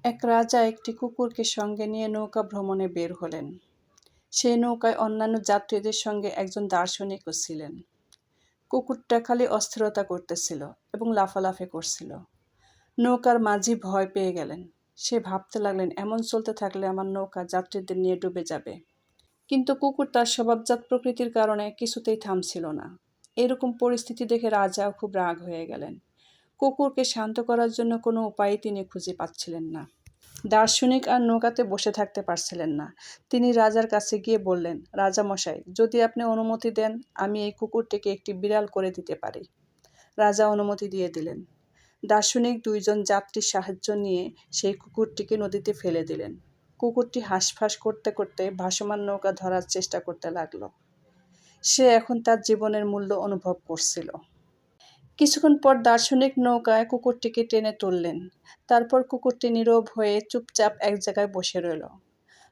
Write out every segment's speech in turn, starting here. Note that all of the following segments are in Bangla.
এক রাজা একটি কুকুরকে সঙ্গে নিয়ে নৌকা ভ্রমণে বের হলেন। সেই নৌকায় অন্যান্য যাত্রীদের সঙ্গে একজন দার্শনিকও ছিলেন। কুকুরটা খালি অস্থিরতা করতেছিল এবং লাফালাফি করছিল। নৌকার মাঝি ভয় পেয়ে গেলেন। সে ভাবতে লাগলেন, এমন চলতে থাকলে আমার নৌকা যাত্রীদের নিয়ে ডুবে যাবে। কিন্তু কুকুর তার স্বভাবজাত প্রকৃতির কারণে কিছুতেই থামছিল না। এরকম পরিস্থিতি দেখে রাজাও খুব রাগ হয়ে গেলেন। কুকুরকে শান্ত করার জন্য কোনো উপায়ই তিনি খুঁজে পাচ্ছিলেন না। দার্শনিক আর নৌকাতে বসে থাকতে পারছিলেন না। তিনি রাজার কাছে গিয়ে বললেন, রাজামশাই, যদি আপনি অনুমতি দেন, আমি এই কুকুরটিকে একটি বিড়াল করে দিতে পারি। রাজা অনুমতি দিয়ে দিলেন। দার্শনিক দুইজন যাত্রীর সাহায্য নিয়ে সেই কুকুরটিকে নদীতে ফেলে দিলেন। কুকুরটি হাঁসফাঁস করতে করতে ভাসমান নৌকা ধরার চেষ্টা করতে লাগলো। সে এখন তার জীবনের মূল্য অনুভব করছিল। কিছুক্ষণ পর দার্শনিক নৌকায় কুকুরটিকে টেনে তুললেন। তারপর কুকুরটি নীরব হয়ে চুপচাপ এক জায়গায় বসে রইল।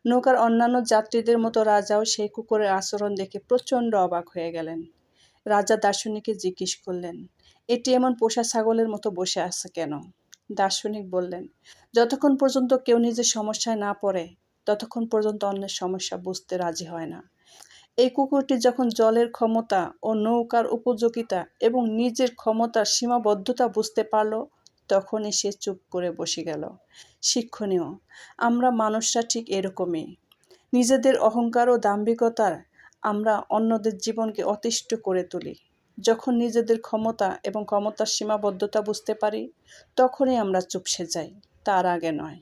নৌকার অন্যান্য যাত্রীদের মতো রাজাও সেই কুকুরের আচরণ দেখে প্রচণ্ড অবাক হয়ে গেলেন। রাজা দার্শনিককে জিজ্ঞেস করলেন, এটি এমন পোষা ছাগলের মতো বসে আছে কেন? দার্শনিক বললেন, যতক্ষণ পর্যন্ত কেউ নিজের সমস্যায় না পড়ে, ততক্ষণ পর্যন্ত অন্যের সমস্যা বুঝতে রাজি হয় না। এই কুকুরটি যখন জলের ক্ষমতা ও নৌকার উপযোগিতা এবং নিজের ক্ষমতার সীমাবদ্ধতা বুঝতে পারল, তখনই সে চুপ করে বসে গেল। শিক্ষণীয়, আমরা মানুষরা ঠিক এরকমই। নিজেদের অহংকার ও দাম্ভিকতার আমরা অন্যদের জীবনকে অতিষ্ঠ করে তুলি। যখন নিজেদের ক্ষমতা এবং ক্ষমতার সীমাবদ্ধতা বুঝতে পারি, তখনই আমরা চুপসে যাই, তার আগে নয়।